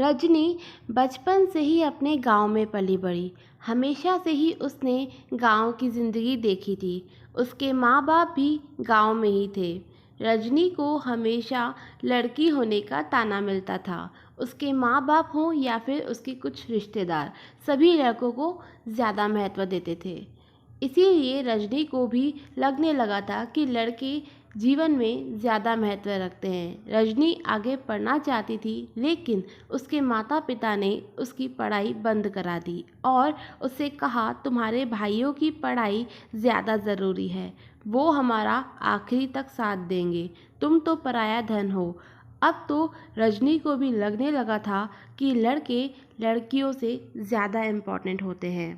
रजनी बचपन से ही अपने गांव में पली बड़ी। हमेशा से ही उसने गांव की ज़िंदगी देखी थी। उसके माँ बाप भी गांव में ही थे। रजनी को हमेशा लड़की होने का ताना मिलता था। उसके माँ बाप हों या फिर उसके कुछ रिश्तेदार, सभी लड़कों को ज़्यादा महत्व देते थे। इसीलिए रजनी को भी लगने लगा था कि लड़के जीवन में ज़्यादा महत्व रखते हैं। रजनी आगे पढ़ना चाहती थी, लेकिन उसके माता पिता ने उसकी पढ़ाई बंद करा दी और उससे कहा, तुम्हारे भाइयों की पढ़ाई ज़्यादा ज़रूरी है, वो हमारा आखिरी तक साथ देंगे, तुम तो पराया धन हो। अब तो रजनी को भी लगने लगा था कि लड़के लड़कियों से ज़्यादा इम्पोर्टेंट होते हैं।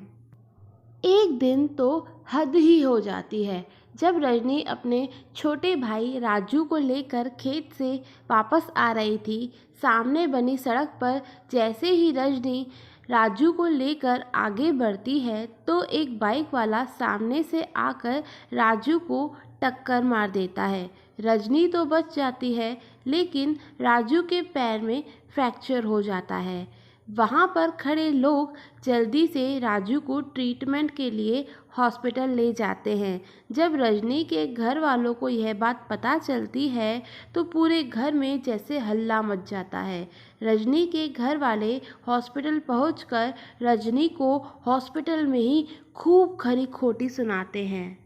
एक दिन तो हद ही हो जाती है जब रजनी अपने छोटे भाई राजू को लेकर खेत से वापस आ रही थी। सामने बनी सड़क पर जैसे ही रजनी राजू को लेकर आगे बढ़ती है तो एक बाइक वाला सामने से आकर राजू को टक्कर मार देता है। रजनी तो बच जाती है, लेकिन राजू के पैर में फ्रैक्चर हो जाता है। वहाँ पर खड़े लोग जल्दी से राजू को ट्रीटमेंट के लिए हॉस्पिटल ले जाते हैं। जब रजनी के घर वालों को यह बात पता चलती है तो पूरे घर में जैसे हल्ला मच जाता है। रजनी के घर वाले हॉस्पिटल पहुंचकर रजनी को हॉस्पिटल में ही खूब खरी खोटी सुनाते हैं।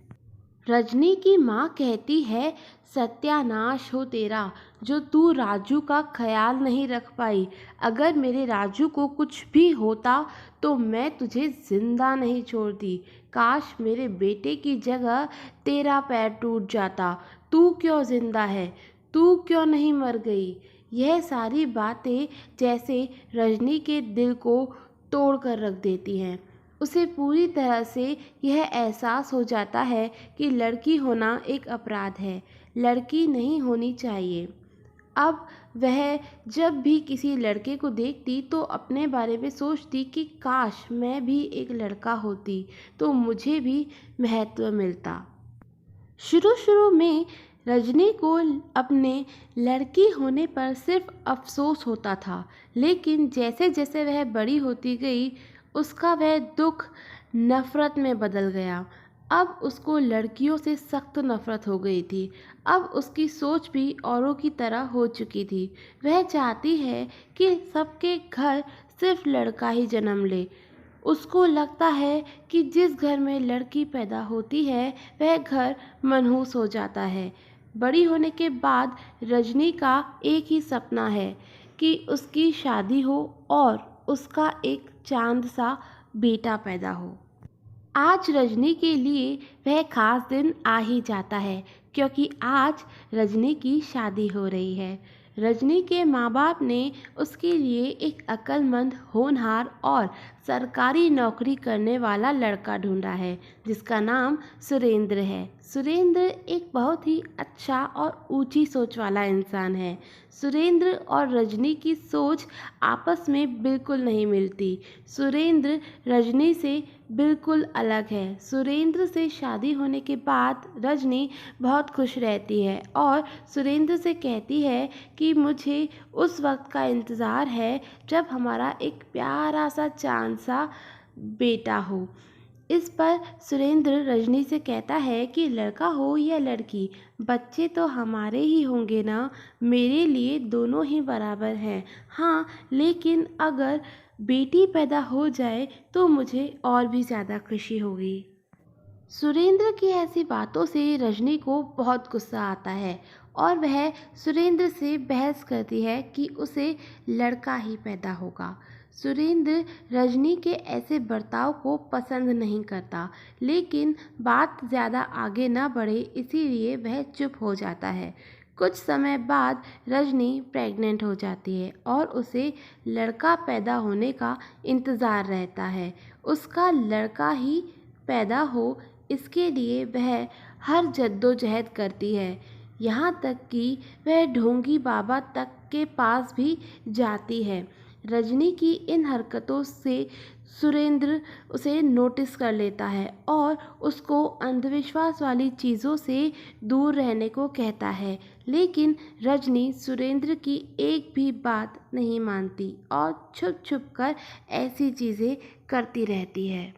रजनी की माँ कहती है, सत्यानाश हो तेरा, जो तू राजू का ख्याल नहीं रख पाई। अगर मेरे राजू को कुछ भी होता तो मैं तुझे जिंदा नहीं छोड़ती। काश मेरे बेटे की जगह तेरा पैर टूट जाता। तू क्यों जिंदा है, तू क्यों नहीं मर गई। यह सारी बातें जैसे रजनी के दिल को तोड़ कर रख देती हैं। उसे पूरी तरह से यह एहसास हो जाता है कि लड़की होना एक अपराध है, लड़की नहीं होनी चाहिए। अब वह जब भी किसी लड़के को देखती तो अपने बारे में सोचती कि काश मैं भी एक लड़का होती तो मुझे भी महत्व मिलता। शुरू शुरू में रजनी को अपने लड़की होने पर सिर्फ अफसोस होता था, लेकिन जैसे जैसे वह बड़ी होती गई उसका वह दुख नफ़रत में बदल गया। अब उसको लड़कियों से सख्त नफ़रत हो गई थी। अब उसकी सोच भी औरों की तरह हो चुकी थी। वह चाहती है कि सबके घर सिर्फ लड़का ही जन्म ले। उसको लगता है कि जिस घर में लड़की पैदा होती है वह घर मनहूस हो जाता है। बड़ी होने के बाद रजनी का एक ही सपना है कि उसकी शादी हो और उसका एक चांद सा बेटा पैदा हो। आज रजनी के लिए वह खास दिन आ ही जाता है, क्योंकि आज रजनी की शादी हो रही है। रजनी के माँ बाप ने उसके लिए एक अक्लमंद, होनहार और सरकारी नौकरी करने वाला लड़का ढूंढा है, जिसका नाम सुरेंद्र है। सुरेंद्र एक बहुत ही अच्छा और ऊंची सोच वाला इंसान है। सुरेंद्र और रजनी की सोच आपस में बिल्कुल नहीं मिलती। सुरेंद्र रजनी से बिल्कुल अलग है। सुरेंद्र से शादी होने के बाद रजनी बहुत खुश रहती है और सुरेंद्र से कहती है कि मुझे उस वक्त का इंतज़ार है जब हमारा एक प्यारा सा चांद सा बेटा हो। इस पर सुरेंद्र रजनी से कहता है कि लड़का हो या लड़की, बच्चे तो हमारे ही होंगे ना, मेरे लिए दोनों ही बराबर हैं। हाँ, लेकिन अगर बेटी पैदा हो जाए तो मुझे और भी ज़्यादा खुशी होगी। सुरेंद्र की ऐसी बातों से रजनी को बहुत गुस्सा आता है और वह सुरेंद्र से बहस करती है कि उसे लड़का ही पैदा होगा। सुरेंद्र रजनी के ऐसे बर्ताव को पसंद नहीं करता, लेकिन बात ज़्यादा आगे न बढ़े इसीलिए वह चुप हो जाता है। कुछ समय बाद रजनी प्रेग्नेंट हो जाती है और उसे लड़का पैदा होने का इंतज़ार रहता है। उसका लड़का ही पैदा हो, इसके लिए वह हर जद्दोजहद करती है। यहाँ तक कि वह ढोंगी बाबा तक के पास भी जाती है। रजनी की इन हरकतों से सुरेंद्र उसे नोटिस कर लेता है और उसको अंधविश्वास वाली चीज़ों से दूर रहने को कहता है, लेकिन रजनी सुरेंद्र की एक भी बात नहीं मानती और छुप छुप कर ऐसी चीज़ें करती रहती है।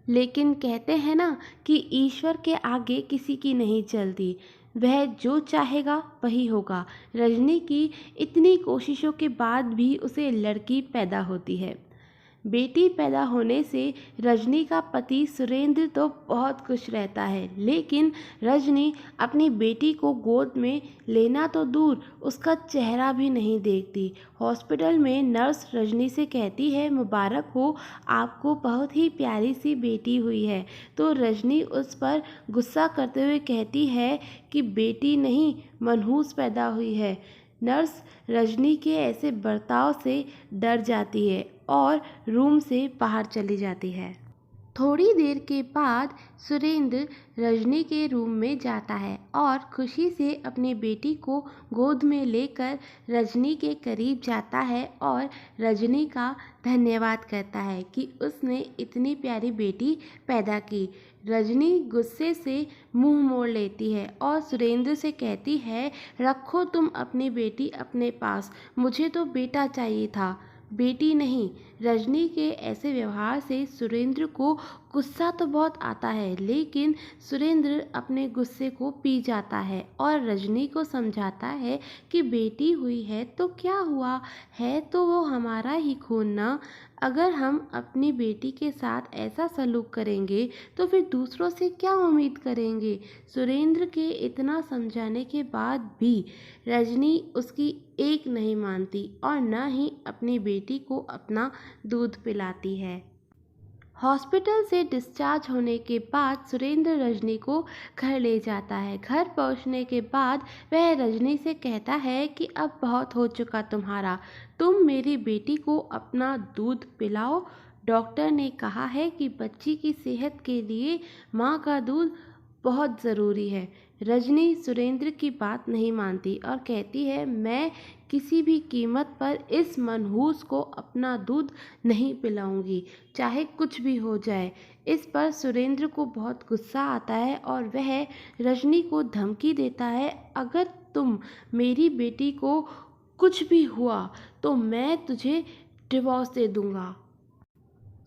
लेकिन कहते हैं ना कि ईश्वर के आगे किसी की नहीं चलती, वह जो चाहेगा वही होगा। रजनी की इतनी कोशिशों के बाद भी उसे लड़की पैदा होती है। बेटी पैदा होने से रजनी का पति सुरेंद्र तो बहुत खुश रहता है, लेकिन रजनी अपनी बेटी को गोद में लेना तो दूर उसका चेहरा भी नहीं देखती। हॉस्पिटल में नर्स रजनी से कहती है, मुबारक हो, आपको बहुत ही प्यारी सी बेटी हुई है। तो रजनी उस पर गुस्सा करते हुए कहती है कि बेटी नहीं, मनहूस पैदा हुई है। नर्स रजनी के ऐसे बर्ताव से डर जाती है और रूम से बाहर चली जाती है। थोड़ी देर के बाद सुरेंद्र रजनी के रूम में जाता है और खुशी से अपनी बेटी को गोद में लेकर रजनी के करीब जाता है और रजनी का धन्यवाद करता है कि उसने इतनी प्यारी बेटी पैदा की। रजनी गुस्से से मुंह मोड़ लेती है और सुरेंद्र से कहती है, रखो तुम अपनी बेटी अपने पास, मुझे तो बेटा चाहिए था, बेटी नहीं। रजनी के ऐसे व्यवहार से सुरेंद्र को गुस्सा तो बहुत आता है, लेकिन सुरेंद्र अपने गुस्से को पी जाता है और रजनी को समझाता है कि बेटी हुई है तो क्या हुआ, है तो वो हमारा ही खून ना। अगर हम अपनी बेटी के साथ ऐसा सलूक करेंगे तो फिर दूसरों से क्या उम्मीद करेंगे। सुरेंद्र के इतना समझाने के बाद भी रजनी उसकी एक नहीं मानती और न ही अपनी बेटी को अपना दूध पिलाती है। हॉस्पिटल से डिस्चार्ज होने के बाद सुरेंद्र रजनी को घर ले जाता है। घर पहुंचने के बाद वह रजनी से कहता है कि अब बहुत हो चुका तुम्हारा, तुम मेरी बेटी को अपना दूध पिलाओ। डॉक्टर ने कहा है कि बच्ची की सेहत के लिए माँ का दूध बहुत ज़रूरी है। रजनी सुरेंद्र की बात नहीं मानती और कहती है, मैं किसी भी कीमत पर इस मनहूस को अपना दूध नहीं पिलाऊंगी, चाहे कुछ भी हो जाए। इस पर सुरेंद्र को बहुत गुस्सा आता है और वह रजनी को धमकी देता है, अगर तुम मेरी बेटी को कुछ भी हुआ तो मैं तुझे डिवोर्स दे दूंगा।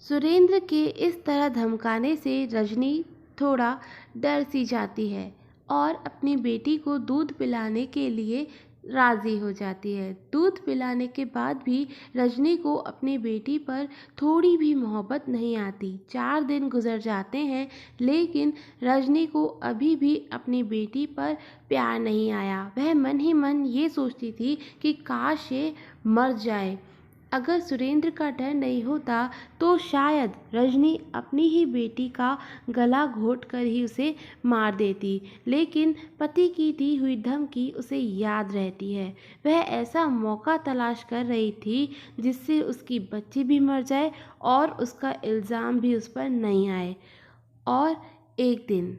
सुरेंद्र के इस तरह धमकाने से रजनी थोड़ा डर सी जाती है और अपनी बेटी को दूध पिलाने के लिए राज़ी हो जाती है। दूध पिलाने के बाद भी रजनी को अपनी बेटी पर थोड़ी भी मोहब्बत नहीं आती। 4 दिन गुजर जाते हैं, लेकिन रजनी को अभी भी अपनी बेटी पर प्यार नहीं आया। वह मन ही मन ये सोचती थी कि काश ये मर जाए। अगर सुरेंद्र का डर नहीं होता तो शायद रजनी अपनी ही बेटी का गला घोट कर ही उसे मार देती, लेकिन पति की दी हुई धमकी उसे याद रहती है। वह ऐसा मौका तलाश कर रही थी जिससे उसकी बच्ची भी मर जाए और उसका इल्ज़ाम भी उस पर नहीं आए। और एक दिन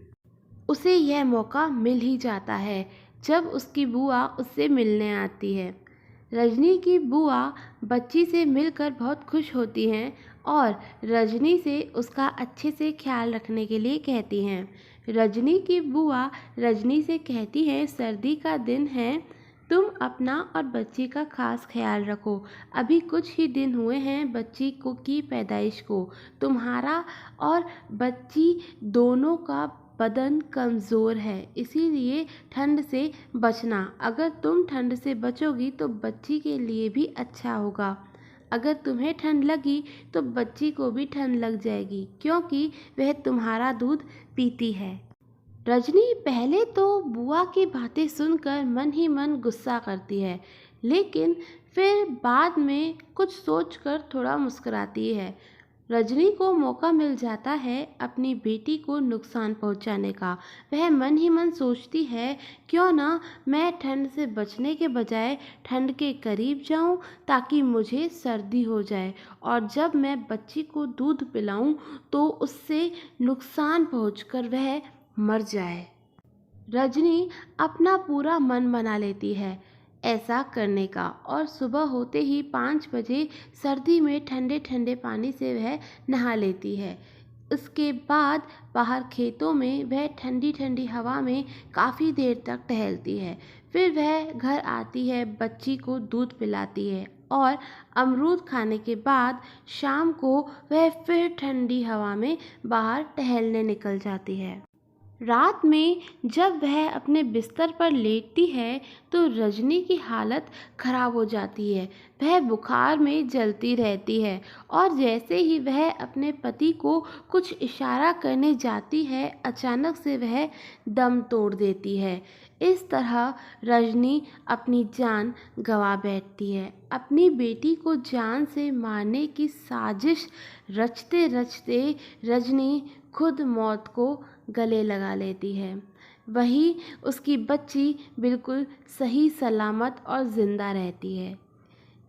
उसे यह मौका मिल ही जाता है जब उसकी बुआ उससे मिलने आती है। रजनी की बुआ बच्ची से मिलकर बहुत खुश होती हैं और रजनी से उसका अच्छे से ख्याल रखने के लिए कहती हैं। रजनी की बुआ रजनी से कहती है, सर्दी का दिन है, तुम अपना और बच्ची का खास ख्याल रखो। अभी कुछ ही दिन हुए हैं बच्ची को की पैदाइश को। तुम्हारा और बच्ची दोनों का बदन कमज़ोर है, इसीलिए ठंड से बचना। अगर तुम ठंड से बचोगी तो बच्ची के लिए भी अच्छा होगा। अगर तुम्हें ठंड लगी तो बच्ची को भी ठंड लग जाएगी, क्योंकि वह तुम्हारा दूध पीती है। रजनी पहले तो बुआ की बातें सुनकर मन ही मन गुस्सा करती है, लेकिन फिर बाद में कुछ सोचकर थोड़ा मुस्कुराती है। रजनी को मौका मिल जाता है अपनी बेटी को नुकसान पहुंचाने का। वह मन ही मन सोचती है, क्यों ना मैं ठंड से बचने के बजाय ठंड के करीब जाऊं ताकि मुझे सर्दी हो जाए और जब मैं बच्ची को दूध पिलाऊं तो उससे नुकसान पहुंचकर वह मर जाए। रजनी अपना पूरा मन बना लेती है ऐसा करने का और सुबह होते ही 5 बजे सर्दी में ठंडे ठंडे पानी से वह नहा लेती है। उसके बाद बाहर खेतों में वह ठंडी ठंडी हवा में काफ़ी देर तक टहलती है। फिर वह घर आती है, बच्ची को दूध पिलाती है और अमरूद खाने के बाद शाम को वह फिर ठंडी हवा में बाहर टहलने निकल जाती है। रात में जब वह अपने बिस्तर पर लेटती है तो रजनी की हालत खराब हो जाती है। वह बुखार में जलती रहती है और जैसे ही वह अपने पति को कुछ इशारा करने जाती है, अचानक से वह दम तोड़ देती है। इस तरह रजनी अपनी जान गंवा बैठती है। अपनी बेटी को जान से मारने की साजिश रचते रचते रजनी खुद मौत को गले लगा लेती है। वहीं उसकी बच्ची बिल्कुल सही सलामत और ज़िंदा रहती है।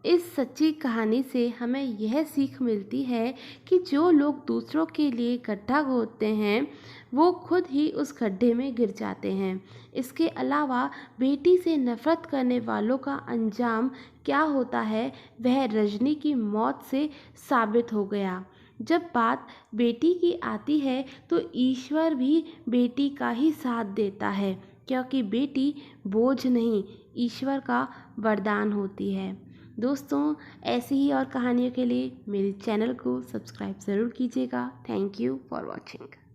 इस सच्ची कहानी से हमें यह सीख मिलती है कि जो लोग दूसरों के लिए गड्ढा खोदते हैं वो खुद ही उस गड्ढे में गिर जाते हैं। इसके अलावा बेटी से नफ़रत करने वालों का अंजाम क्या होता है वह रजनी की मौत से साबित हो गया। जब बात बेटी की आती है तो ईश्वर भी बेटी का ही साथ देता है, क्योंकि बेटी बोझ नहीं, ईश्वर का वरदान होती है। दोस्तों, ऐसी ही और कहानियों के लिए मेरे चैनल को सब्सक्राइब ज़रूर कीजिएगा। Thank you for watching.